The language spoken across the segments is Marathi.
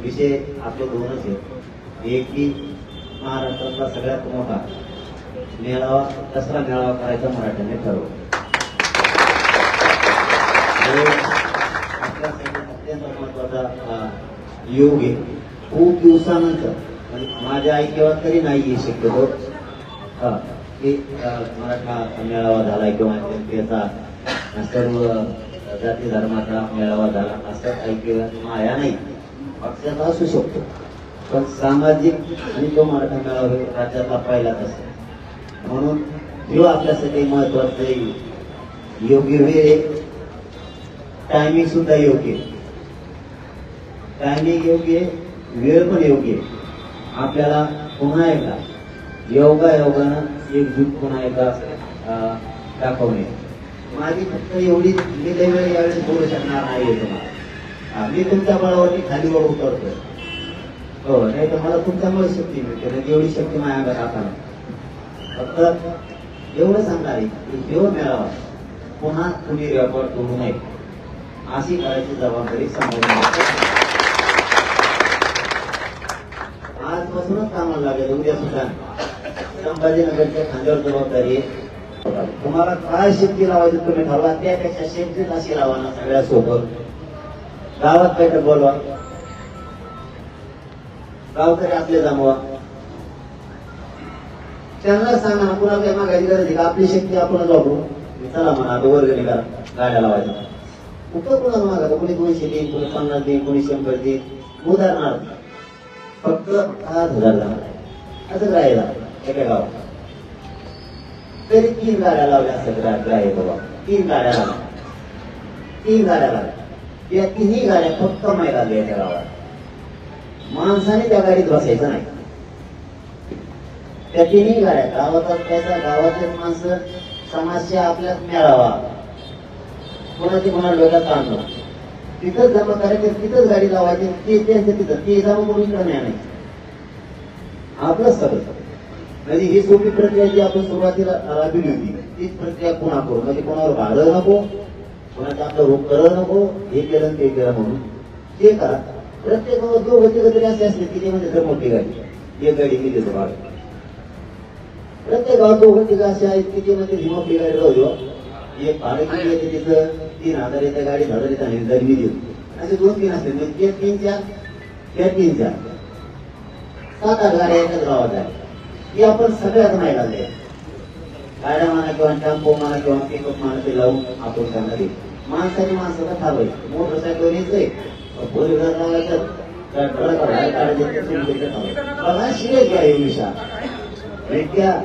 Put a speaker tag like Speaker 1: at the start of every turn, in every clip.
Speaker 1: विषय आपले दोनच आहेत. एक की महाराष्ट्रातला सगळ्यात मोठा मेळावा दसरा मेळावा करायचा मराठ्यांनी ठरवलं. आपल्यासाठी अत्यंत महत्वाचा योग आहे. खूप दिवसानंतर म्हणजे माझ्या ऐकिवात तरी नाहीये शक्यतो की मराठा मेळावा झाला किंवा जनतेचा सर्व जाती धर्माचा मेळावा झाला असं ऐकिवात माया नाही. पक्षाचा असू शकतो पण सामाजिक आणि तो मराठा मेळावा राज्यातला पहिलाच असतो. म्हणून जो आपल्यासाठी महत्वाचं योग्य वेळ, टायमिंग सुद्धा योग्य, टायमिंग योग्य, वेळ पण योग्य. आपल्याला पुन्हा एकदा योगानं एकजूट पुन्हा एकदा दाखवणे. माझी फक्त एवढी मी वेळ यावेळेस बोलू शकणार नाही तुम्हाला. मी तुमच्या बळावरती खालीवर उतरतोय. हो नाही तर मला तुमच्यामुळे शक्ती मिळते नाही एवढी शक्ती माझ्या अंगात आता नाही. फक्त एवढं सांगणार आहे की जेव्हा मेळावा पुन्हा कुणी रेकॉर्ड करू नये अशी करायची जबाबदारी आजपासूनच कामाला लागेल. उद्या सुद्धा संभाजीनगरच्या खांद्यावर जबाबदारी आहे. तुम्हाला काय शक्ती लावायची तुम्ही ठरवा. त्यापेक्षा शक्तीच अशी लावा ना सगळ्या सोबत. गावात बैठक बोलवा, गावकरी आपले जमवा, त्यांना सांगा ना कुणाला काही मागायची गरज आहे का. आपली शक्ती आपणच वापरू. चला म्हणा वर्गणी करा गाड्या लावायचा. कुठं कुणाला मागा कोणी 200 देईन, कोणी 50 देईन, कोणी 100 देईन. उदाहरणार्थ फक्त 5,000 असं राहिला एका गावात तरी 3 गाड्या लावल्या असं ग्राह्य बाबा. 3 गाड्या लावल्या, 3 गाड्या लावल्या. या 3ही गाड्या फक्त महिला द्यायच्या गावात. माणसाने त्या गाडीत बसायचं नाही. त्या 3ही गाड्या गावात त्याचा गावातले माणसं समाजच्या आपल्यात मेळावा कोणाची कोणाला वेगळं आणलं तिथंच जमा करायचं, तिथंच गाडी लावायची. ते त्यांचं तिथं ते जमा करून इकडे नाही आपलंच सगळं. म्हणजे ही सोपी प्रक्रिया जी आपण सुरुवातीला राबविली होती तीच प्रक्रिया पुन्हा करू. म्हणजे कोणावर भाडं नको, कोणाचं आपलं रोग करं नको, हे केलं ते केलं म्हणून ते करा. प्रत्येक दोघं तिघं तरी असे असले की ते म्हणजे तर मोठी गाडी एक गाडी मी देतो भाडं. प्रत्येक गावात दोघं तिघं असे आहेत की ते म्हणजे ही मोठी गाडी राहू देऊ. एक भाडं किती येते तिथं 3,000 येते गाडी 1,000 येते आणि गाडी मी देतो. असे 2-3 असले म्हणजे 3-4 त्या 3-4 7-8 गाड्या एकच गावात आहे. ही आपण सगळ्यात महिला द्या गाड्या म्हणा किंवा टेम्पो म्हणा किंवा पिकअप म्हणा ते लावून आपण त्यांना देऊ. माणसाने माणसाला ठरवायचं. मोटरसायकल यायचंय फोर व्हीलर लावायचं बघा शिकायची आहे विषय. त्या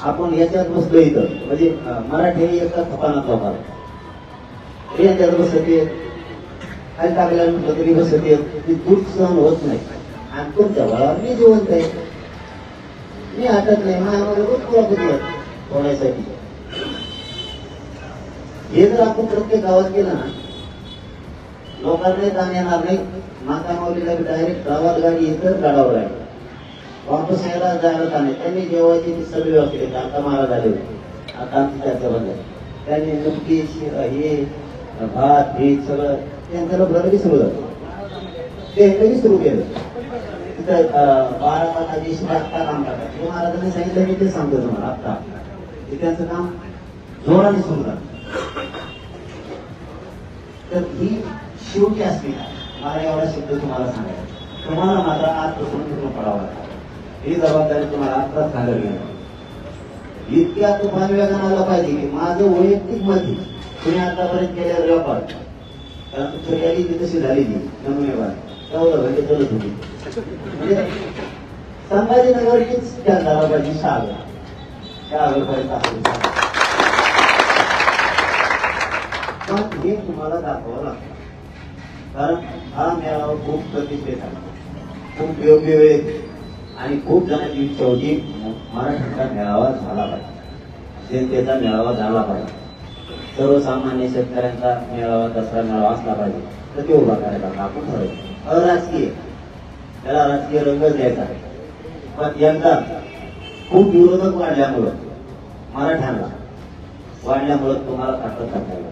Speaker 1: आपण याच्यात बसलो इथं म्हणजे मराठी एका खपानात लोकांना याच्यात बसते काही टाकल्याला म्हटलं तरी बसते. ती दूध सहन होत नाही. आणि तुमच्या बळावर मी जिवंत आहे, मी हटत नाही. माझ्यामध्ये रोज पुरा होण्यासाठी हे जर आपण प्रत्येक गावात केलं ना लोकांना ताण येणार नाही. माकामावलीला डायरेक्ट गावात गाडी येतं गाडावर आहे वापस यायला जायला का नाही. त्यांनी जेवायची सगळी व्यवस्थित आता महाराज आले होते. आता आमची चर्चा बंद आहे. त्यांनी नुकती हे भात भीत सगळं त्यांचं घरी सुरू झालं. ते घरी सुरू केलं. तिथं 12 दिवशी आत्ता काम करतात. हे महाराजांनी सांगितलं मी ते सांगतो तुम्हाला. आत्ता त्यांचं काम जोराने सुरू झालं. तर ही शेवटी असली मला एवढा शब्द तुम्हाला सांगायचा. तुम्हाला मात्र आजपासून पूर्ण पडावं लागतं. ही जबाबदारी तुम्हाला आत्ताच सांगायला लागेल. इतक्या तुफान वेगानं आला पाहिजे की माझं वैयक्तिक मत तुम्ही आतापर्यंत केलेलं व्यापार कारण तुमची रॅली ती तशी झालेली नमुनेवार तेवढं म्हणजे चलत होती. म्हणजे संभाजीनगरचीच त्या झाला पाहिजे शहागरपर्यंत. पण हे तुम्हाला दाखवावं लागतं. कारण हा मेळावा खूप प्रतिष्ठेचा खूप योग्य वेळ आणि खूप जणांची इच्छा होती मराठीचा मेळावा झाला पाहिजे, जनतेचा मेळावा झाला पाहिजे, सर्वसामान्य शेतकऱ्यांचा मेळावा दसरा मेळावा असला पाहिजे. तर ते उभा करायला आपण ठरवलं. अराजकीय त्याला राजकीय रंग द्यायचा. पण यंदा खूप विरोधक वाढल्यामुळं मराठ्यांना वाढल्यामुळं तुम्हाला ताकद टाकायला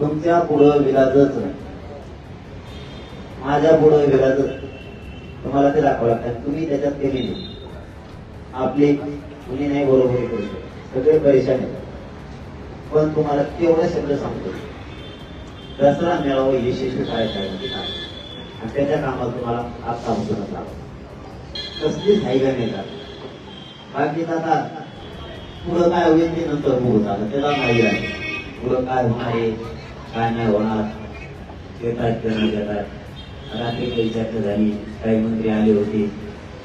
Speaker 1: तुमच्या पुढं विलाजच नाही. माझ्या पुढे गेला तर तुम्हाला ते दाखवावं लागतं. तुम्ही त्याच्यात केली नाही, आपली कुणी नाही बरोबरी करू शकत, सगळे परेशान आहेत. पण तुम्हाला तेवढे शब्द सांगतो, दसरा मेळावा यशस्वी करायचा आणि त्याच्या कामात तुम्हाला आता समजूनच लावा. कसलीच हायगा नाही का बाकी आता पुढं काय होईल ते नंतर बघू झालं, त्याला नाही राहील. पुढं काय होणार आहे काय नाही होणार येतात करणं देतात. रात्री काही चर्चा झाली, काही मंत्री आले होते,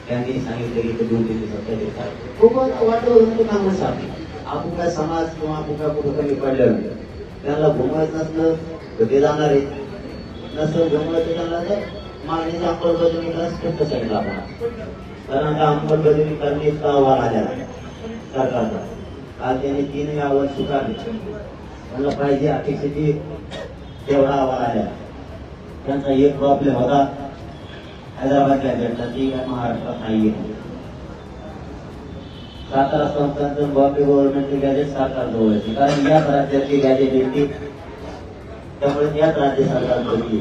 Speaker 1: त्यांनी सांगितलं की ते 2-3 दिवसात देतात. खूप वाटलं काम नसतं. आपण काय समाज किंवा आपण काय कुठं कमी पडलं त्यांना घुमवायचं नसलं तर ते जाणार आहे, नसलं घुमवायचं त्यांना तर मागणीची अंमलबजावणी करायला स्पष्ट सांगितलं आपण. कारण आता अंमलबजावणी करणे इतका अहवाल आलेला सरकारचा. काल त्यांनी 3 अहवाल स्वीकारले. त्यांना पाहिजे अपेक्षेची तेवढा अहवाल आला. त्यांचा एक प्रॉब्लेम होता हैदराबादच्या गॅजेटचा, ती महाराष्ट्रात नाहीये. सातारा संस्थांचं बॉम्बे गव्हर्नमेंटचे गॅजेट सरकारजवळ येते, कारण याच राज्यातली गॅजेट येते, त्यामुळे याच राज्य सरकारकडे.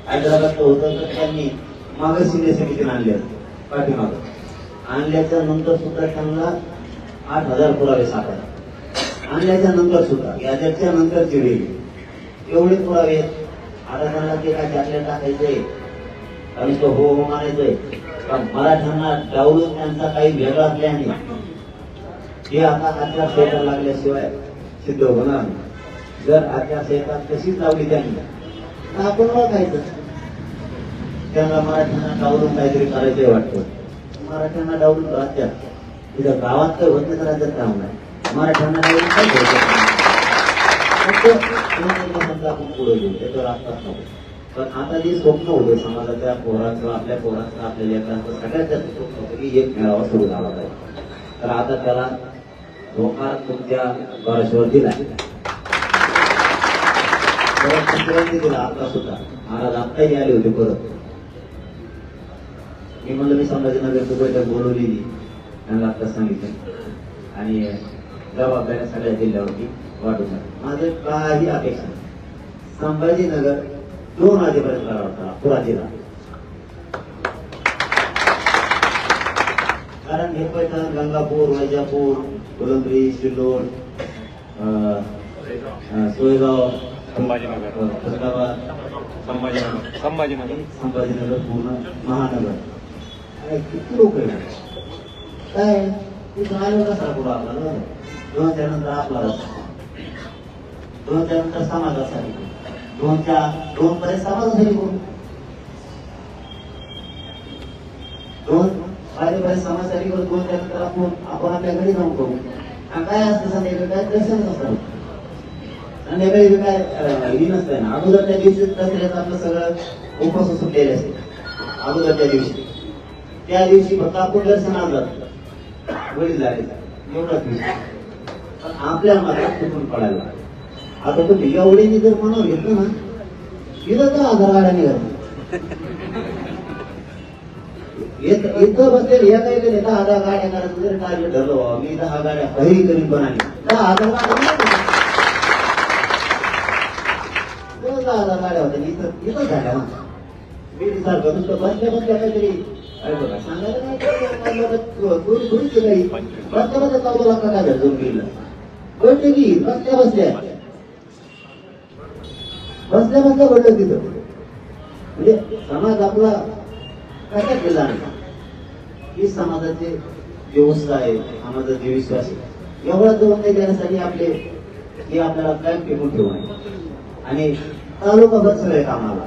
Speaker 1: हैदराबादचं होतं तर त्यांनी मागे सिनियर समितीने आणले पाठीमागं. आणल्याच्या नंतर सुद्धा त्यांना 8,000 पुरावे सापडले. आणल्याच्या नंतर सुद्धा गॅजेटच्या नंतरची वेळी एवढे पुरावे. आता त्यांना ते काय त्यातल्या टाकायचंय आणि तो हो हो मानायचंय. पण मराठ्यांना डावलून त्यांचा काही वेगळा प्लॅन नाही, हे आता आचारसंहिता लागल्याशिवाय सिद्ध होणार नाही. जर आचारसंहिता तशीच लावली त्यांनी तर आपण ओळखायचं त्यांना मराठ्यांना डावलून काहीतरी करायचंय वाटतं. मराठ्यांना डावलून राज्यात तिथं गावात काय होत नाही तर राज्यात काय होणार. मराठ्यांना डावलून काय घ्यायचं समजा आपण पुढे घेऊ त्याच्यावर आत्ताच नको. पण आता जे स्वप्न होतं समाजाच्या पोरांचं, आपल्या पोरांचं, आपल्या लेकरांचं सगळ्यात जास्त स्वप्न होतं की एक मेळावा सुरू झाला पाहिजे. तर आता त्याला धोका तुमच्या भरोश्यावर दिला, दिला. आता सुद्धा महाराज आत्ताही आले होते परत. मी म्हणलं मी संभाजीनगरची बैठक बोलवलेली, त्यांना आता सांगितलं आणि जबाबदाऱ्या सगळ्या जिल्ह्यावरती वाटून माझे काही अपेक्षा नाही. संभाजीनगर 2 वाजेपर्यंत करावा पुरा जिल्हा, कारण हे पैठण, गंगापूर, वैजापूर, फुलंब्री, सिल्लोड, सोयगाव, खुलताबाद, संभाजीनगर पूर्ण महानगर किती लोक आहेत. काय आलं कसा पुढं आपल्याला 2च्या नंतर आपला रस्ता, 2च्या नंतर समाजासाठी, 2 पर्यंत समाजासाठी करू, 2 वाजेपर्यंत समाजासाठी करू, 2च्या नंतर आपण आपल्या घरी जाऊन करू. काय असतं संध्याकाळी काय दर्शन नसतं, संध्याकाळी काय ही नसतंय ना. अगोदरच्या दिवशी दसऱ्याचं आपलं सगळं उपवास सुटलेले असते. अगोदरच्या दिवशी त्या दिवशी फक्त आपण दर्शनाला जातो वडील झाले एवढाच विषय. पण आपल्या मनात चुकून पडायला. आता तुम्ही एवढीने जर मनावर घेतलं ना इथं तर 1000 गाड्या निघाल्या. इथं बसेल या काही 10,000 गाड्या करायचं जर टार्गेट ठरलं, मी 10 गाड्या काही करीन पण आली 10,000 गाड्या 10,000 गाड्या होत्या इथं झाल्या. मी सारखं नुसतं बसल्या काहीतरी सांगायला नाही काही बसल्या 14 लाख काय झोन गेलं कळते की बसल्या घडलं तिथं. म्हणजे समाज आपला कशा केला ही समाजाचे व्यवस्था आहे, समाजाचे विश्वास आहे. एवढा दोन नाही देण्यासाठी आपल्याला काय टिकून ठेवू नये. आणि तालुकाभर सगळे कामाला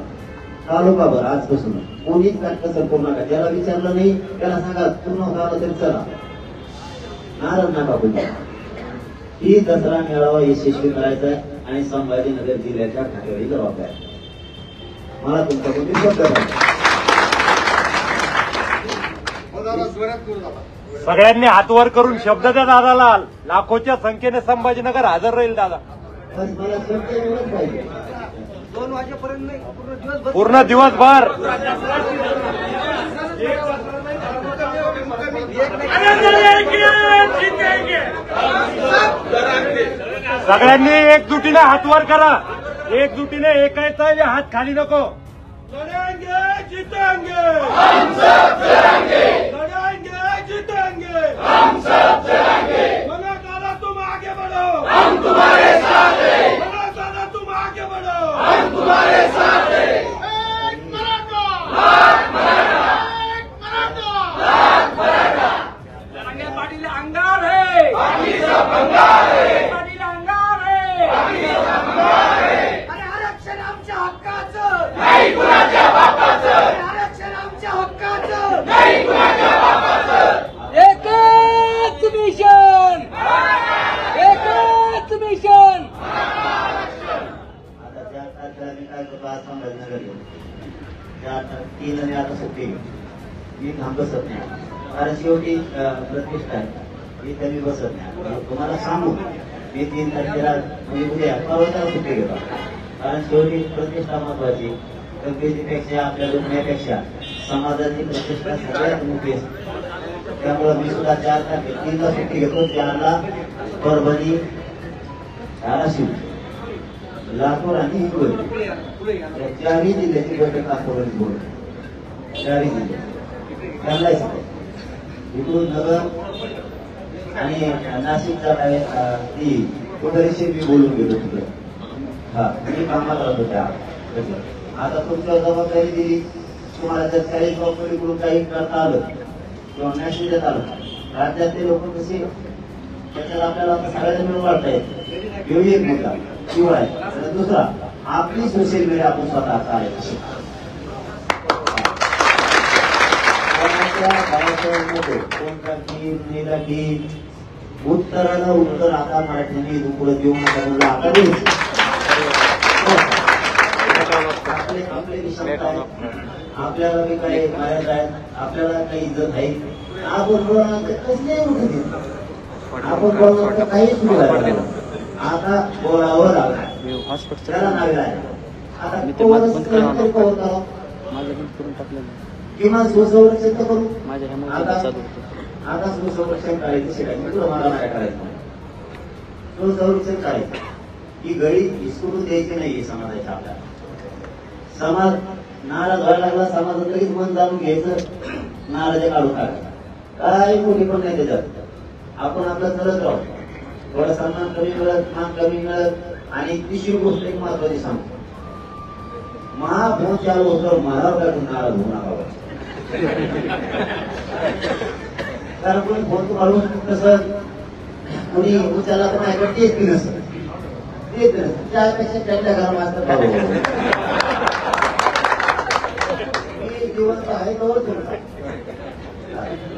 Speaker 1: तालुकाभर आजपासून कोणीच कसं करू नका. ज्याला विचारलं नाही त्याला सांगा पूर्ण झालं तरी चला, नाराज नका बोलू. ही दसरा मेळावा यशस्वी करायचा आहे आणि संभाजीनगर जिल्ह्याच्या खात्यावरही जबाबदारी मला तुमच्याकडून शब्द.
Speaker 2: सगळ्यांनी हात वर करून शब्द द्या दादाला. लाखोच्या संख्येने संभाजीनगर हजर राहील दादा.
Speaker 1: मला शब्द एवढंच पाहिजे
Speaker 3: 2 वाजेपर्यंत नाही,
Speaker 2: पूर्ण दिवसभर. सगळ्यांनी एकजुटीने हात वर करा. एकजुटीने एकाचा हात खाली नको. लड़ेंगे जीतेंगे हम सब लड़ेंगे, लड़ेंगे जीतेंगे हम सब लड़ेंगे। मना दादा तुम आगे बढ़ो, हम तुम्हारे साथ हैं। मना दादा तुम आगे बढ़ो, हम तुम्हारे साथ हैं। एक मराठा, लाख मराठा, एक मराठा, लाख मराठा। जरांगे पाटील अंगार है, बाकी सब अंगार है। पाटील अंगार है, बाकी सब अंगार है।
Speaker 3: अरे आरक्षण आमच्या हक्काचं
Speaker 2: नाही कुणाच्या बापाचं,
Speaker 3: अरे आरक्षण आमच्या हक्काचं
Speaker 2: नाही कुणाच्या बापाचं।
Speaker 3: एकच मिशन, एकच मिशन।
Speaker 1: आता 4 तारखेला मी काय करतो, आज संभाजीनगर गेलो 4 3 आणि आता सुट्टी मी थांब बसत नाही, कारण शेवटी प्रतिष्ठा आहे, इथे मी बसत नाही। तुम्हाला सांगू मी 3 तारखेला म्हणजे उद्या परवा सुट्टी घेतो, कारण शेवटी प्रतिष्ठा महत्वाची। तब्येतीपेक्षा आपल्या दुखण्यापेक्षा समाजाची प्रतिष्ठा सगळ्यात मोठी असते। त्यामुळे मी सुद्धा 4 तारखेला 3ला सुट्टी घेतो, 4ला परभणी, धाराशिव, लातूर आणि हिंगोली या 4ही जिल्ह्याची बैठक राष्ट्रवादी बोलतो। 4ही जिल्हे त्यांनाही सांगतो, इकडून नगर आणि नाशिकचा काय ती कुठेशी मी बोलून गेलो तिकडे। हा मी कामात राहतो त्या। आता तुमच्या जबाबदारी दिली, तुम्हाला जर काही जबाबदारीकडून काही करता आलं किंवा मॅसेज देता आलं, राज्यातले लोक कसे त्याच्यात आपल्याला सगळ्यांना मिळून वाढता येत। घेऊ एक मुद्दा किंवा आहे, दुसरा आपली सोशल मीडिया आपण स्वतः चालायची। कोणता की उत्तरानं उत्तर आता मराठीने पुढे देऊ नका, आता द्यायचं। आपले क्षमता आहे, आपल्याला बी काही मर्यादा आहेत, आपल्याला काही इज्जत आहे। आपण बोलणार कसले आपण बोलणार काही सुरू आहे, आता बोलावं लागलं, त्याला नावे आहे। आता किमान सुसंरक्षण तर करू, आता सुसंरक्षण करायचं शिकायचं, तुला मला काय करायचं, सुसंरक्षण करायचं। ही गळी हिसकून द्यायची नाही समाजाच्या। आपल्याला समाज नाराज व्हायला लागला, समाजात लगेच मन जाणून घ्यायचं, नाराज काढून टाकायचं, काही मोठी पण नाही त्याच्यात। आपण आपलं करत राहू, थोडा सन्मान कमी मिळत, मान कमी मिळत। आणि तिसरी गोष्ट एक महत्वाची सांगतो, महाफोन चालू होतो, मला काढून नाराज होऊ नका, कारण कोणी फोन काढून कसं कोणी उचलला तर माझ्याकडे येत नसतं, त्यापेक्षा त्यांच्या घरात असतं जिवंत आहे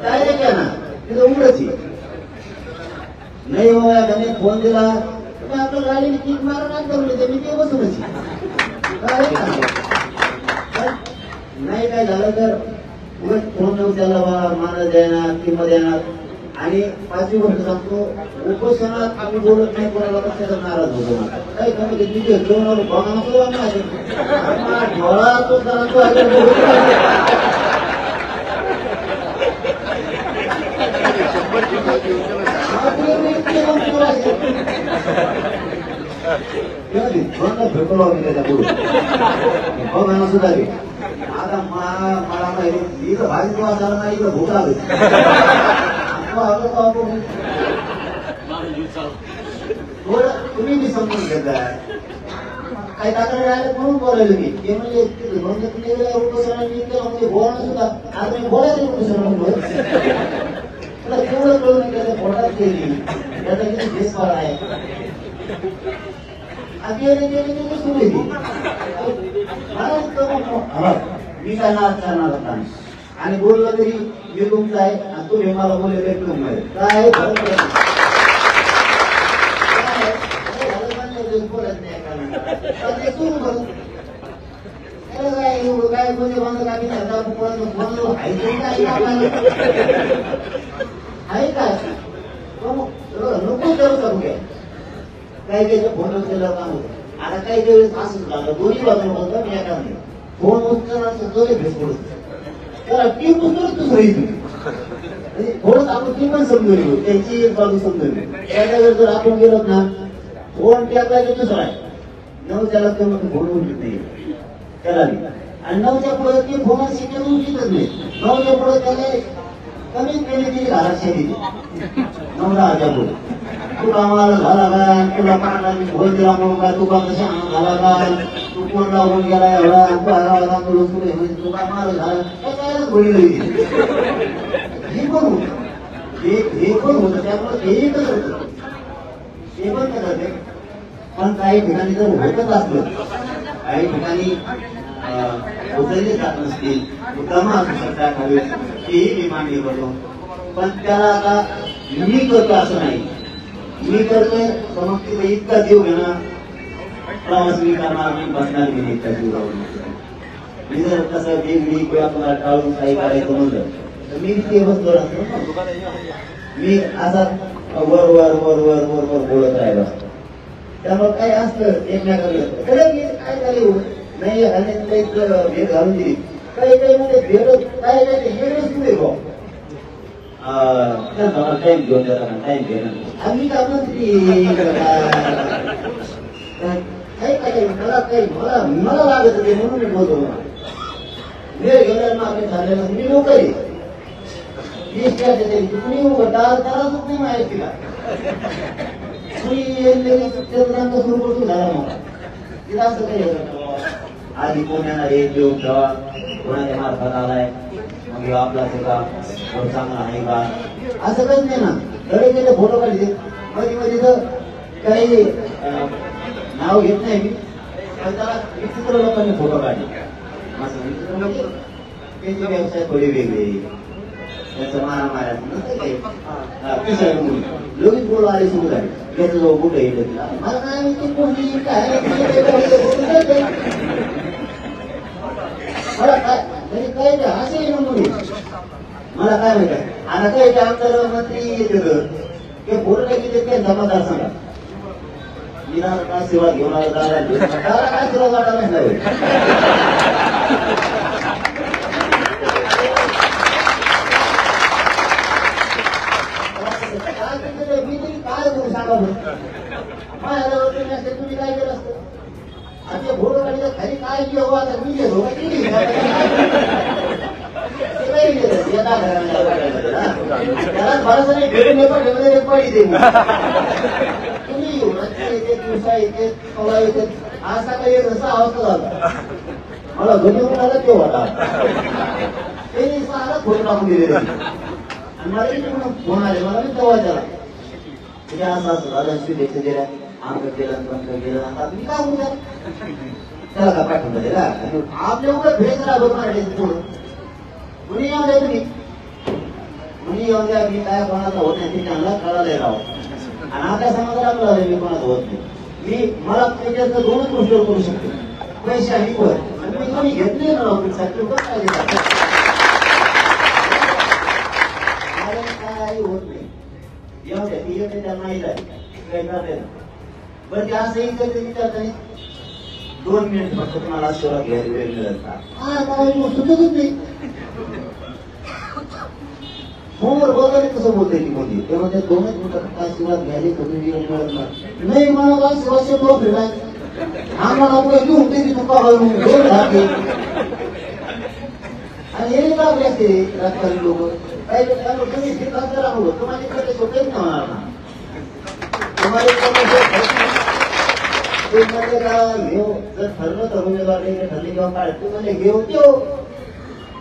Speaker 1: काय रे क्या ना तिथं उघडच नाही बाबा, त्याने फोन दिला तुम्ही आपल्या गाडीने किक मारून नाही करून देते, मी ते बसूनच नाही काय झालं तर उलट फोन उचलला बाबा, मानस देणार, किंमत देणार। आणि 5वी गोष्ट सांगतो, उपोषणात आम्ही बोलत नाही कोणाला, तर त्याचा नाराज होतो ना काही कमी तिथे जेवणाला बघा डोळा तो भेटलो आम्ही त्याच्या पुढे बघा सुद्धा आता मला माहिती इथं भाजी वाचायला नाही, इथं भूक लागली तुम्ही बी समजून घेताय, काही तक्रार आल्या म्हणून बोलायला मी ते म्हणजे म्हणजे बोलणं सुद्धा आता मी बोलायचं तुला केवढं कळून त्याच्या पोटात केली, त्याचा किती भेसपार आहे, सुरू येते मी काय नाच करणार होता आणि बोललं तरी मी तुमचं आहे आणि तुम्ही मला बोलले तरी तुम्ही काय बोलत नाही काय म्हणजे बंद आहे काय नको करू करू घ्या काही काही फोन उचलला काम होतं। आता काही वेळेस असंच झालं, दोन्ही बाजूला होतं, मी एका नाही फोन उचलला दोन्ही भेट पडत त्याला टीम उचलत दुसरी म्हणजे थोडंच आपण ती पण समजून घेऊ, त्यांची एक बाजू समजून घेऊ। त्याच्या वेळेस जर आपण गेलो ना फोन टाकायचं दुसरा आहे, नऊ त्याला तेव्हा फोन उचलत नाही त्याला आणि 9च्या पुढे ते फोन शिकत उठतच नाही. 9च्या पुढे त्याला कमीत कमी तिची घरात दिली 9-10च्या पुढे. तू कामाला झाला काय, तुला पाण्याला मी भोज दिला म्हणून काय, तू काम झाला काय, तू कोण लावून गेला एवढा तू कामाला झाला काय बोलली हे पण होत, हे पण होतं. त्यामुळे हेही कसं होतं ते पण कसं होते. पण काही ठिकाणी जर होतच असलं, काही ठिकाणी उचलले जात नसतील, उत्तम असू शकतात हवे, तेही मी मान्य करतो. पण त्याला आता मी करतो असं नाही. मी करतोय मग तिथे इतका जीव घेणार, प्रवास मी करणार, मी बसणार मी इतका जीव लावून. मी जर कसं वेगळी किंवा तुला टाळून काही करायचं म्हणलं तर मी ते बसलो असतो. मी असा वर वर वर वर वर वर बोलत राहिलो असतो. त्यामुळे काय असतं एकमेकाकडे काय झाले नाही आणि भेट घालून दिली काही काही मध्ये भेटत काय काय वेगळंच तुम्ही भाऊ टाइम घेऊन जाताना टाइम घेणार आम्ही का काही काय मला काही मला लागत होते म्हणून मी बोलतो. वेळ गेला मागे झालेला मी नोकरी कुणी उघडणार त्यालाच नाही माहिती का कुणी सुरू करतो झाला मला तिला असं काही आधी कोण येणार एक देऊन ठेवा कोणाच्या मार्फत आलाय मग आपला सगळा चांगला आहे का असं काहीच नाही ना. कडे गेले फोटो काढले मध्ये मध्ये तर काही नाव घेत नाही मी पण त्याला विचित्र लोकांनी फोटो काढले. विचित्र म्हणजे त्यांचे व्यवसाय थोडे वेगळे त्याचं मारामाऱ्या नसतं काही लगेच बोलू आले सुरू झाले त्याचं जो कुठे येईल तिला मला काय माहिती कोणी काय मला काय म्हणजे काय असं म्हणून मला काय माहिती आता काही आमदार मंत्री येते ते फोटो काय किती काय जमादार सांगा मी काय सेवा घेऊन काय सेवा काढायला नाही. मी तरी काय करू सांगा माझ्या तुम्ही काय केलं असतं आता फोटो काढले खाली काय घेऊ आता मी घेतो त्याला थोडासा नाही भेटून येतो ठेवले पडी दे तुम्ही येते दिवसा येते कवा येते आज सकाळी एक रस्ता अवस्था झाला मला घरी येऊन आला तो होता ते सारा फोटो टाकून दिले आणि मला फोन आले मला मी तेव्हा त्याला म्हणजे असं असं दादा शुभेच्छा दिल्या आमचं केलं तुमचं केलं आता तुम्ही काय म्हणता त्याला का पाठवून दिला आपल्या उघड भेट राहतो पुढं कुणी येऊन द्या तुम्ही कुणी येऊन द्या मी काय कोणाचा होत नाही ते चांगला कळायला राहावं आणि आता समाजाला कळालं मी कोणाचं होत नाही. मी मला त्याच्यात दोनच गोष्टी करू शकतो पैसे आणि वर आणि मी कोणी घेतले ना ऑफिससाठी काय होत नाही येऊन द्या ती येते त्यांना नाही जाईल काही करते ना बरं ते असंही कधी विचारता नाही 2 मिनिट फक्त तुम्हाला सेवा घ्यायला वेळ मिळत सुचतच नाही. फोनवर बोलायला कसं बोलते ती मोदी तेव्हा त्या 2 मिनिटात काय सेवा घ्यायला कधी वेळ मिळत नाही. मला काय सेवाशे तो फिरलाय आम्हाला आपलं घेऊन ते तुका दोन धाके आणि हे लागले असते राजकारणी लोक काही तुम्ही काम करा हवं तुम्हाला स्वतःच नाही होणार ना जर ठरलं तर उमेदवार ठरले किंवा काय तू म्हणजे घेऊ देऊ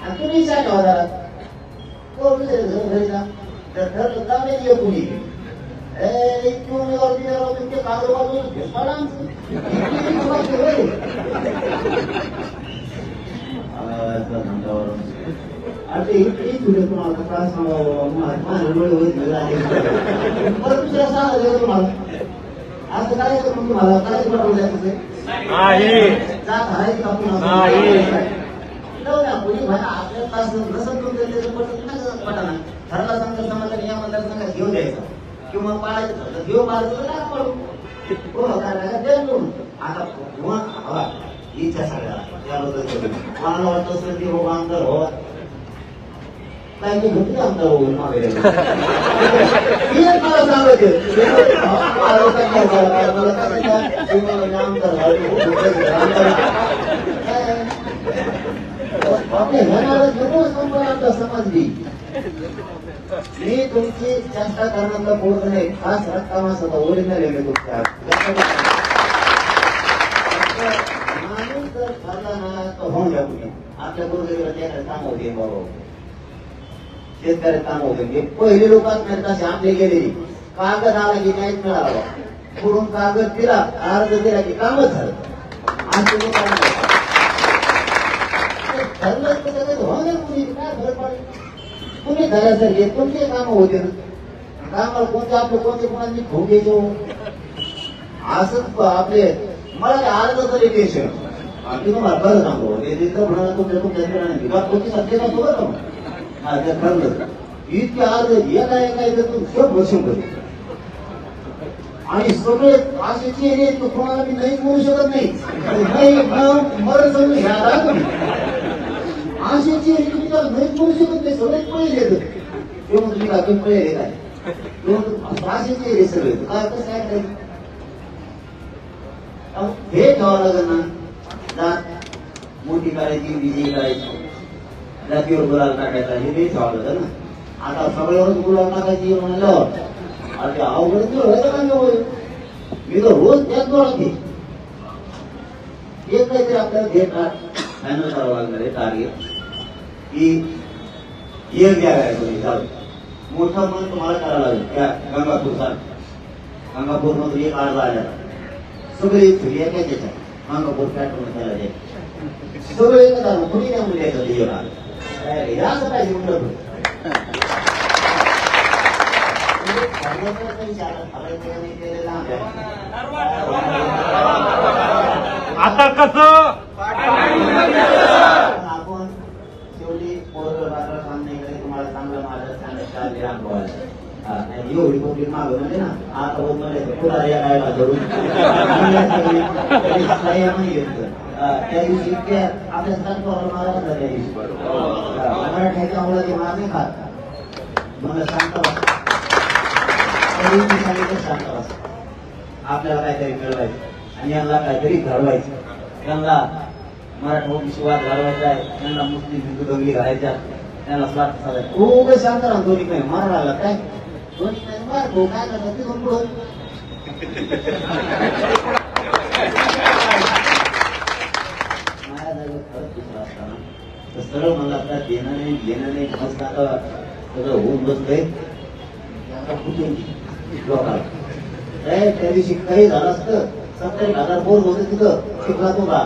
Speaker 1: आणि तुम्ही काय ठेवा घरी जा जर ठरलं तर नाही येऊ कुणी इतके उमेदवार तुमचे कागदबाजू आता इतकी तुझे तुम्हाला काय सांगावं दुसऱ्या सांगा तुम्हाला असं काय करून तुम्हाला काय पडवलं जात आहे का कोणी आपल्या तास नसं पटाना ठरला सांगा समाजा या मतदारसंघात घेऊन द्यायचा किंवा पाळायचं घेऊ पाळायचं तर काय पडू हो आता इच्छा सगळ्या त्याबद्दल मला वाटत असतं की हो आमदार हो काय ते घेतले आमदार होऊन मागे मला सांगायचे आमदार आपल्या घेणारा सर्व संपला समाज बी मी तुमची चेष्टा करण्याचा पूर्ण नाही खास रक्कमासाठी ओरिजिनल आहे तुमच्या माणूस जर ठरला ना तर होऊन द्या तुम्ही आपल्या गुरुदेवाला त्याकडे काम होते बाबा शेतकऱ्यात काम होते पहिले लोक असणार तसे आपले गेलेली कागद आला की नाहीच मिळाला पुढून कागद दिला अर्ज दिला की कामच झालं आज तुम्ही ठरलं तर होणार कुणी काय फरक पडेल तुम्ही घरासारखे तुमचे काम होते ना कामाला कोणते आपले कोणते कोणाची खूप घ्यायचो असंच आपले मला ते अर्ज तरी टेन्शन मी तुम्हाला खरं सांगतो म्हणाला तुमच्या कोणती सत्तेचा तो बरं का ते ठरलं इतके अर्ज एका येतं सब शंभर आणि सगळे असे चेहरे कोणाला मी नाही बोलू शकत नाही मरण समजून घ्या असे चेहरे तुम्ही त्याला नाहीच बोलू शकत नाही सगळेच पहिले येतं तेव्हा तुम्ही का तुम्ही पहिले येत आहे असे चेहरे सगळे काय कसं काय करायचं हे ठेवावं लागेल ना जात मोठी करायची विजयी करायची जातीवर गुलाल टाकायचा हे नाही ठेवावं लागेल ना आता सगळ्यावरच गुलाल टाकायची म्हणलं अरे अवघड व्हायचं का मी तर रोज त्याच गोळा एक काहीतरी आपल्याला घेणार फायनल करावं लागणार आहे टार्गेट की एक द्यावा तुम्ही जाऊ मोठं मन तुम्हाला करावं लागेल त्या गंगापूर मधून एक अर्ज आल्या सगळे एकाच गंगापूर पॅटर्न त्याला द्यायचे सगळे एकच कुणी नाही म्हणून द्यायचं याच पाहिजे म्हणलं
Speaker 2: आता कसं
Speaker 1: आपण शेवटी सामने तुम्हाला चांगलं माझं एवढी पब्लिक मागं म्हणजे ना आता पुढे यायला धरून त्या दिवशी आपल्या स्थान मारा त्या दिवशी मराठ्याच्या मुलं ते मार नाही खात मला शांत आपल्याला काहीतरी मिळवायचं आणि यांना काहीतरी घडवायचं यांना मराठा विश्वास घडवायचा आहे त्यांना मुस्लिम हिंदू दंगली घालायच्या त्यांना स्वार्थ साधायचा खूप शांत राहा दोन्ही काही मार राहिला काय दोन्ही काही मारतो काय करतात ते पुढं माझ्या जागेवर खरंच दुसरा असताना तर सरळ मला आता देणं नाही घेणं नाही मस्त आता सगळं होऊन बसलंय लोकांना त्या दिवशी काही झालं असतं 70,000 बोर होते तिथं शिकला तो का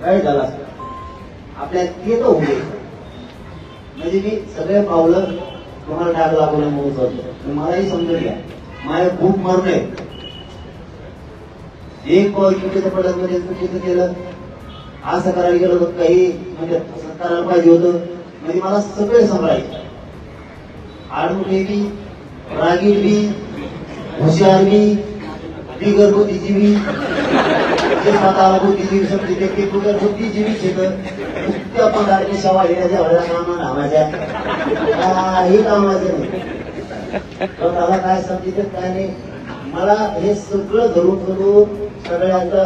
Speaker 1: काही झालं असतं आपल्या ते तर होऊ म्हणजे मी सगळे पावलं तुम्हाला डाग लागवलं म्हणून करतो मलाही समजून घ्या माझ्या खूप मरण आहे एक पाऊल चुकीचं पडत म्हणजे चुकीचं केलं असं करायला गेलं तर काही म्हणजे करायला पाहिजे होतं म्हणजे मला सगळे सांभाळायचे आडमुठे बी रागीर बी हुशार बी घरगुतीची बी स्वतःला बुद्धिजीवी शक्ती व्यक्ती बुद्धिजीवी त्या पगारची सेवा घेण्याच्या वेळेला कामा नामाच्या काही कामाचं नाही स्वतःला काय समजित काय नाही मला हे सगळं धरून सगळ्यांचा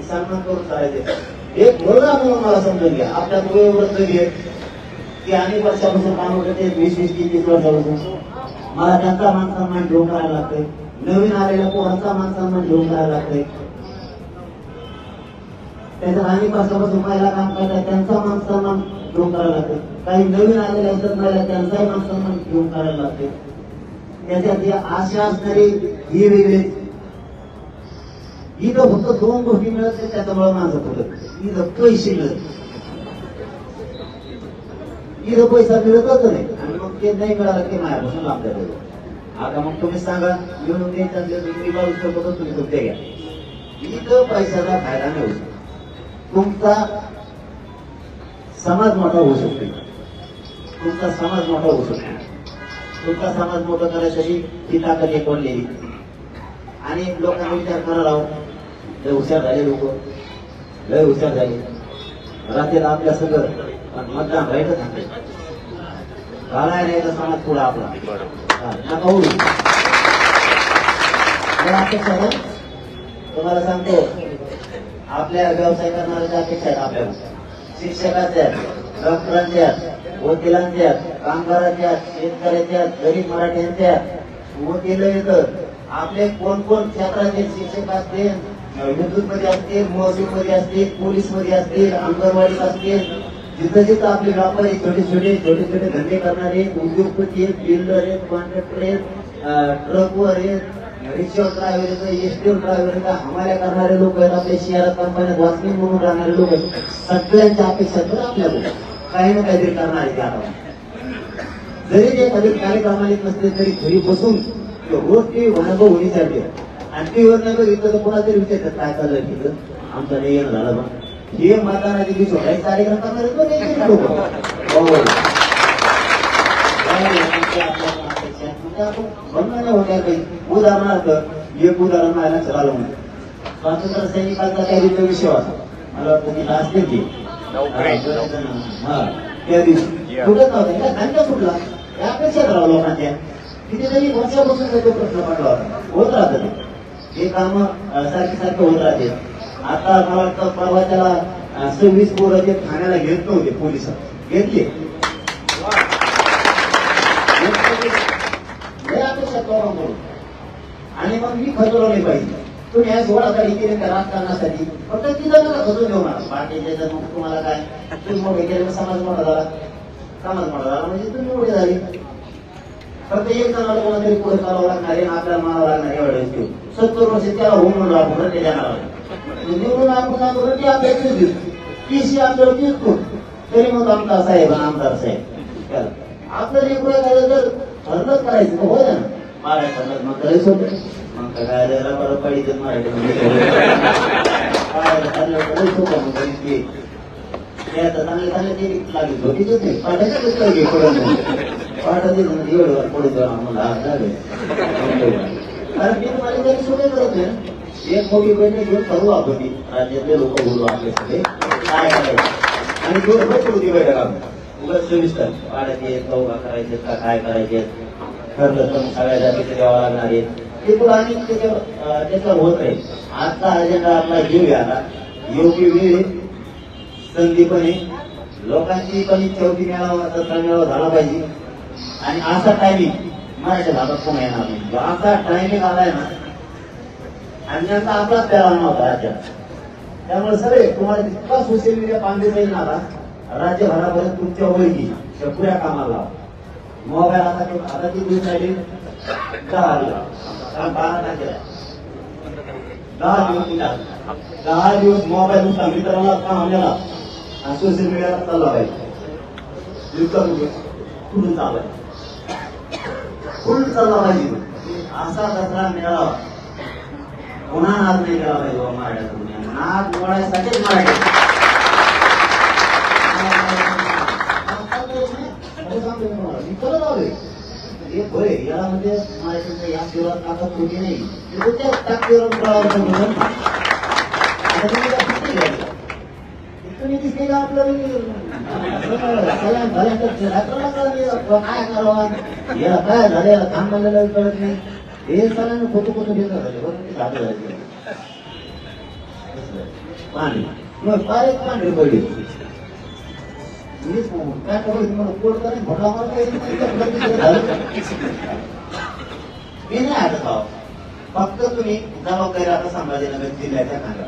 Speaker 1: सन्मान करून करायचे एक मुलगा म्हणून मला समजून घ्या आपल्या एवढं तरी की अनेक वर्षापासून काम करते 20-30 वर्षापासून मला त्यांचा मान सन्मान ठेवून करायला लागतंय नवीन आलेल्या पोरांचा मान सन्मान ठेवून करायला लागतंय त्याच्यात अनेक वर्षापासून महिला काम करतात त्यांचा मान सन्मान ठेवून करायला लागतंय काही नवीन आलेल्या असतात महिला त्यांचाही मान सन्मान ठेवून करायला लागतंय त्याच्यात आशा असणारी ही वेगळीच इथं फक्त 2 गोष्टी मिळत नाही त्याच्यामुळे माझं फक्त इथं पैसे मिळत इथं पैसा मिळतच नाही आणि मग ते नाही मिळालं की माझ्यापासून आपल्याला आता मग तुम्ही सांगा मिळून द्यायचं तुम्ही बाजू शकतो तुम्ही तुमच्या घ्या इथं पैशाचा फायदा नाही होऊ शकतो तुमचा समाज मोठा होऊ शकतो तुमचा समाज मोठा होऊ शकतो तुमचा समाज मोठा करायसाठी ही ताकद एकवडलेली आणि लोकांना विचार करायला लावून लय हुशार झाले लोक लय हुशार झाले रात्री आपल्या सगळं मतदान राहायचं सांगते घालाय नाही तर समाज पुढे आपला नका होऊ अपेक्षा आहे तुम्हाला सांगतो आपल्या व्यवसाय करणाऱ्या अपेक्षा आहेत आपल्याला शिक्षकाच्या डॉक्टरांच्या वकिलांच्या कामगारांच्या शेतकऱ्याच्या गरीब मराठ्यांच्या वकील येतं आपले कोण कोण क्षेत्राचे शिक्षक असतील विद्युत मध्ये असतील महसूल मध्ये असतील पोलीस मध्ये असतील अंगणवाडीत असतील जिथं जिथं आपले व्यापारी छोटे छोटे धंदे करणारे उद्योगपती आहेत बिल्डर आहेत कॉन्ट्रॅक्टर आहेत ट्रकवर आहेत रिक्षा ड्रायव्हर आहेत एसटी ड्रायव्हर आहेत हमाल्या करणारे लोक आहेत आपल्या शहरात कंपन्यात वॉचमॅन म्हणून राहणारे लोक आहेत सगळ्यांच्या अपेक्षा तर आपल्याला काही ना काहीतरी करणार आहे त्या जरी ते कधी कार्यक्रमाला येत नसते तरी घरी बसून रोज ती अनुभव होणी चालते आणि टीव्हीवर नाही बघितलं तर कोणाला तरी विचारतात काय चाललंय तिथं आमचं नाही येणं झालं मग हे मतदानाच्या दिवशी काही कार्यक्रम करणारे लोक होत्या काही उदाहरणार्थ एक उदाहरण मला लक्षात आलं म्हणून स्वातंत्र्य सैनिकांचा त्या दिवशी विषय होता मला वाटतं ती लास्ट देते त्या दिवशी कुठंच नव्हतं का धंदा सुटला त्या अपेक्षात राहा लोकांच्या कितीतरी वर्षापासून तो प्रश्न पडला होता होत राहतं हे काम सारखे होत राहते आता मला वाटतं परवा त्याला 26 पोरं जे ठाण्याला घेत नव्हते पोलिस घेतले आणि मग मी खचवलं नाही पाहिजे तुम्ही या 16 केले त्या राजकारणासाठी फक्त तिथं नका खचून देऊ मला बाकीच्या मग तुम्हाला काय तुम्ही मोठे केले समाज मोठा झाला म्हणजे तुम्ही मोठे झाले फक्त एक जणाला कोणातरी पुढे चालावं लागणार आहे आपल्याला मारावं लागणार एवढ्या 70 वर्ष त्याला होऊन म्हणून आपण ते देणार निवडून आपण ती आपल्याला तीस आपल्याला तीच कोण तरी मग आमदार साहेब आमदार साहेब आपलं लेकरं झालं तर ठरलंच करायचं हो ना मारायचं मग करायचं होतं मग काय रबर पाहिजे मारायचं चांगले चांगले लागेल होतीच नाही पाठाचे एवढं पुढे कारण मी तुम्हाला काही सोडे करत नाही एक मोठी बैठक घेऊन करू आपण राज्यातले लोक बोलू आपले सगळे काय करायचं आणि दोन होती बैठक आपण उगाच सविस्तर पाण्याचे चौका करायचे का काय करायचे ठरलं तर सगळ्या जातीचे द्यावं लागणार आहे ते तुला आणि त्याच्यावर होत आहे आजचा अजेंडा आपला घेऊया आता योग्य वेळ संधीपणे लोकांची पण इच्छा होती मेळावा तसा मेळावा झाला पाहिजे आणि असा टायमिंग मराठ्या भागात कोण येणार नाही असा टायमिंग आलाय ना आणि त्यांचा आपलाच प्यारा नव्हता राज्यात त्यामुळे सगळे तुम्हाला जितका सोशल मीडिया पांडे जाईल ना राज्यभरापर्यंत तुमच्या ओळखी त्या पुऱ्या कामाला मोबाईल आता किती दिवस राहिले 10 दिवस 10 दिवस मोबाईल नुसता मित्राला कामाला आणि सोशल मीडियाला चालला पाहिजे कुठून चाललाय फुल चालला पाहिजे असा दसरा मिळावा पुन्हा नाद नाही केला पाहिजे मराठ्याचा नाद मोडायसाठीच मराठी याला म्हणजे मराठीच्या या शिवात ताकद होती नाही तुम्ही दिसते का आपलं काय करावा याला काय झालं याला काम बनलेलं कळत नाही हे सगळ्यांना खोटं देतात पाणी मग पाणी पांढरी पडली काय करायचं मला कोट करेन भटला मी नाही आठवत आहो फक्त तुम्ही जबाबदारी आता संभाजीनगर जिल्ह्याच्या खांदा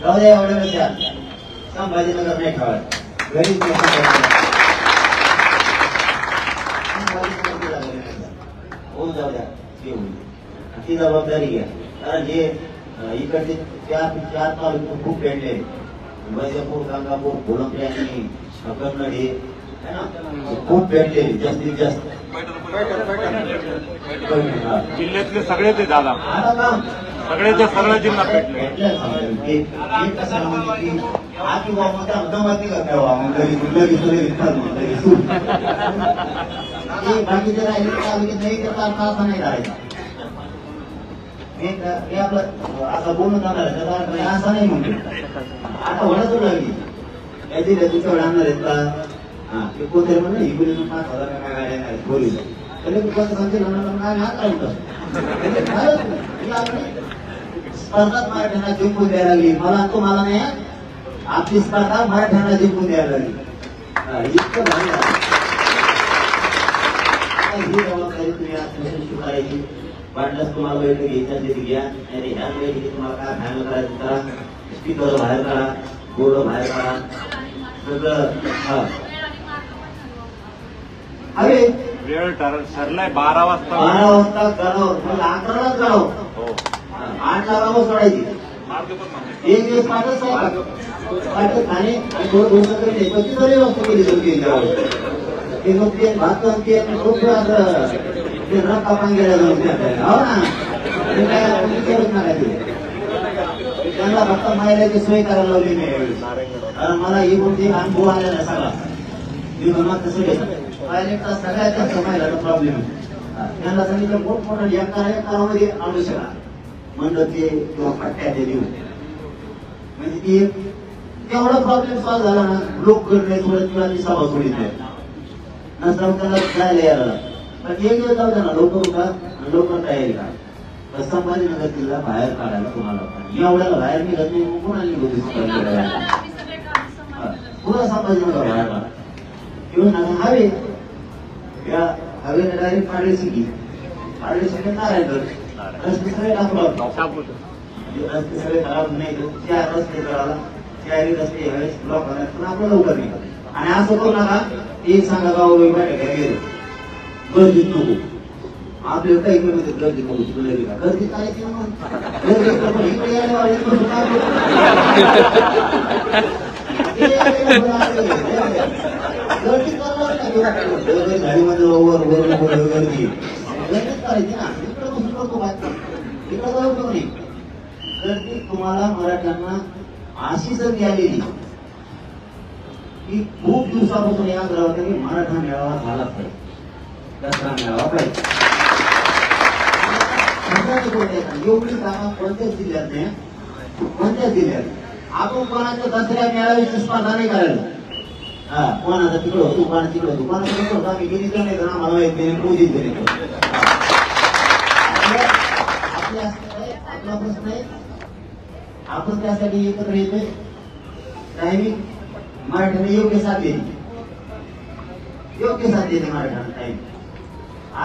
Speaker 1: जाऊ द्या एवढ्या वर्षात संभाजीनगर नाही ठेवायचं गरीब होऊन जाऊ द्या ती जबाबदारी घ्या कारण हे इकडचे 4 तालुके खूप पेंडले वैजापूर गंगापूर फुलंब्री आणि कन्नडी है ना खूप पेंडले जास्तीत जास्त
Speaker 4: जिल्ह्यातले सगळे ते दादा सगळ्याच्या सगळ्या जिल्हा पेटले
Speaker 1: बाकीचे राहिले नाही त्याचा अर्थ असा नाही करायचा हे आपलं असं बोलून जाणार त्याचा अर्थ असा नाही म्हणतो आता होण्याच लागली त्या दिल्या तुझ्या वेळ आणणार आहेत का ते कोणतरी म्हणलं ही बोली 5,000 काय गाड्या बोली स्पर्धात मराठ्यांना जिंकून द्यायला लागली मला तुम्हाला नाही आपली स्पर्धा मराठ्यांना जिंकून द्यायला लागली. इतकं भारी झालं. ही जबाबदारी तुम्ही आज स्वीकारायची. वाटल्यास तुम्हाला बैठक घ्यायच्या तिथे घ्या, नाही ह्याच बैठकीत तुम्हाला काय फायनल करायचं करा. स्पीकर बाहेर काढा, बोर्ड बाहेर काढा, सगळं अरे
Speaker 4: वेळ ठरलाय 12 वाजता.
Speaker 1: 12 वाजता करावं, 11लाच करावं.
Speaker 4: हो
Speaker 1: 8ला गावं सोडायची. एक दिवस पाठच आहे पाठच खाणे आणि थोडं दोन करणे पण ती बरी वस्तू केली तुम्ही ते मग ते भात ते खूप असं ते रक कापून गेल्या जाऊन हो ना ते काय आपण विचारच नाही त्यांना फक्त महिलाची सोय करायला लावली नाही. कारण मला ही कोणती अनुभव आलेला आहे सगळा. मी म्हणत तसं घेतो पायलटचा सगळ्यात जास्त महिलाचा प्रॉब्लेम आहे. त्यांना सांगितलं मोठमोठ्या एकामध्ये आणू शका म्हणलं ते किंवा पट्ट्या ते देऊ म्हणजे ती तेवढा प्रॉब्लेम सॉल्व्ह झाला ना. लोक करणे सोडत किंवा ती सभा सोडित नाही नसता त्याला जायला यायला पण एक दिवस जाऊ द्या ना. लवकर उठा आणि लवकर तयारी करा. संभाजीनगर किल्ला बाहेर काढायला तुम्हाला एवढ्याला बाहेर निघत नाही. कोणाला निघत पुन्हा संभाजीनगर बाहेर काढा किंवा हवे या हवेने डायरेक्ट पाडळी नारायणगड रस्ते सगळे रस्ते सगळे खराब नाही. त्या रस्ते करायला त्याही रस्ते यावेळेस ब्लॉक करण्यात पण आपलं लवकर निघाल. आणि असं करू नका एक सांगा गाव बैठक गेलो गर्दीत नको. आपल्याला काही कमी गर्दीत नको गर्दीत काय इकडे गाडीमध्ये गर्दी गर्दीत करायची ना. इकडे बसून नको इकडे जाऊ नाही. गर्दी तुम्हाला मराठ्यांना अशी संधी आलेली की खूप दिवसापासून याद राहते की मराठा मेळावा झाला पाहिजे, दसरा मेळावा पाहिजे. एवढी कामं कोणत्याच जिल्ह्यात नाही. कोणत्याच जिल्ह्यात आपण कोणाच्या दसऱ्या मेळाव्याची स्पर्धा नाही करायला. हा कोणाचा तिकडं होतो कोणा तिकडं होतो कोणाचा तिकडं होतो आम्ही गेली तर नाही तर आम्हाला येते पूजित तरी आपला प्रश्न आहे. आपण त्यासाठी एकत्र येतोय. टायमिंग मराठ्याने योग्य साथ दिली. योग्य साथ दिली मराठ्यानं टायमिंग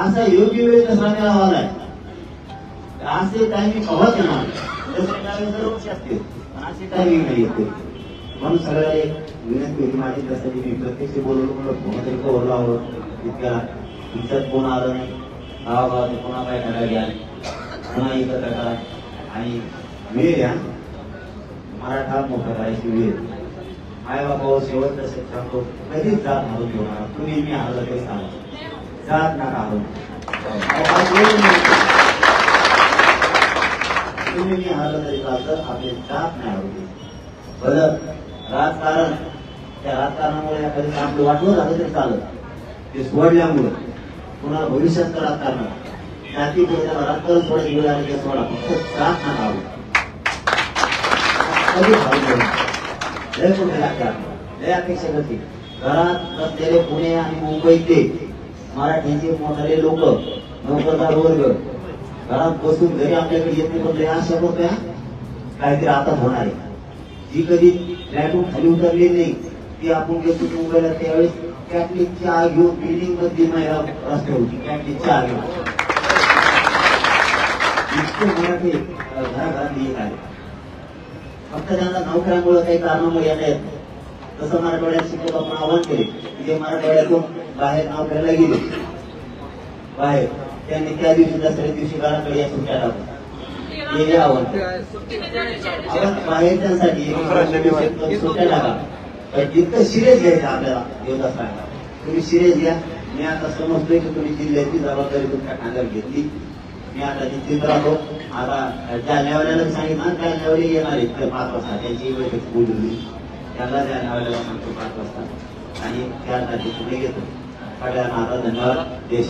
Speaker 1: असा योग्य वेळ दसरा मेळावा आलाय. असे टायमिंग हवाच येणार. दसरा मेळावे दरवर्षी असते पण असे टायमिंग नाही येते. म्हणून सगळ्या एक विनंती होती माझी. त्यासाठी मी प्रत्यक्ष बोलवलं म्हणलं फोन तरी कवर लावलं. इतक्या तुमच्यात फोन आलं नाही. गावागावात पुन्हा काय करायला घ्या पुन्हा एकत्र करा आणि वेळ या मराठा मोठा करायची वेळ. आई बाबा शेवट तसे सांगतो कधीच जात हरून घेऊ नका. तुम्ही मी हरलं तरी सांगा जात नका हरून. तुम्ही मी हरलं तरी चालतं आपले जात नाही हरवली. बरं राजकारण त्या राजकारणामुळे एखादी आपलं वाटलं झालं तरी चालत. ते सोडल्यामुळे पुन्हा भविष्यात राजकारण जाती पुढे त्याला राजकारण सोडायची वेळ आली ते सोडा फक्त जात नका हरवू. कधी हरवलं लय कुठे राजकारण लय अपेक्षा होती. घरात बसलेले पुणे आणि मुंबईतले मराठीचे मोठाले लोक नोकरदार वर्ग घरात बसून घरी आपल्याकडे येत नाही. पण आशा करतोय काहीतरी आता होणार आहे. जी कधी फ्लॅटून खाली उतरली नाही ती आपण घेतो मुंबईला त्यावेळेस कॅटलिकची आग घेऊन बिल्डिंग मध्ये महिला रस्ते होती. कॅटलिकची आग घेऊन इतके मराठी घराघरात येत आहे. फक्त त्यांना नोकऱ्यामुळे काही कारणामुळे येता येत. तसं मराठवाड्यात शिक्षक आपण आव्हान केले की जे मराठवाड्यातून बाहेर नोकऱ्याला गेले बाहेर त्यांनी त्या दिवशी दसऱ्या दिवशी घराकडे या सुट्ट्या टाकून हे आव्हान बाहेरच्यासाठी सुट्ट्या टाका. जितकं सिरियस घ्यायचं आपल्याला देवदास सांगा तुम्ही सिरियस घ्या. मी आता समजतोय की तुम्ही जिल्ह्याची जबाबदारी तुमच्या खांद्यावर घेतली. मी आता निश्चित राहतो. आता जानेवारीला सांगितलं जानेवारी येणार आहेत 5 वाजता त्यांची बैठक बोलवली. त्याला जानेवारीला सांगतो 5 वाजता आणि 4 तारखेला घेतो. सगळ्यांना आता धन्यवाद. देश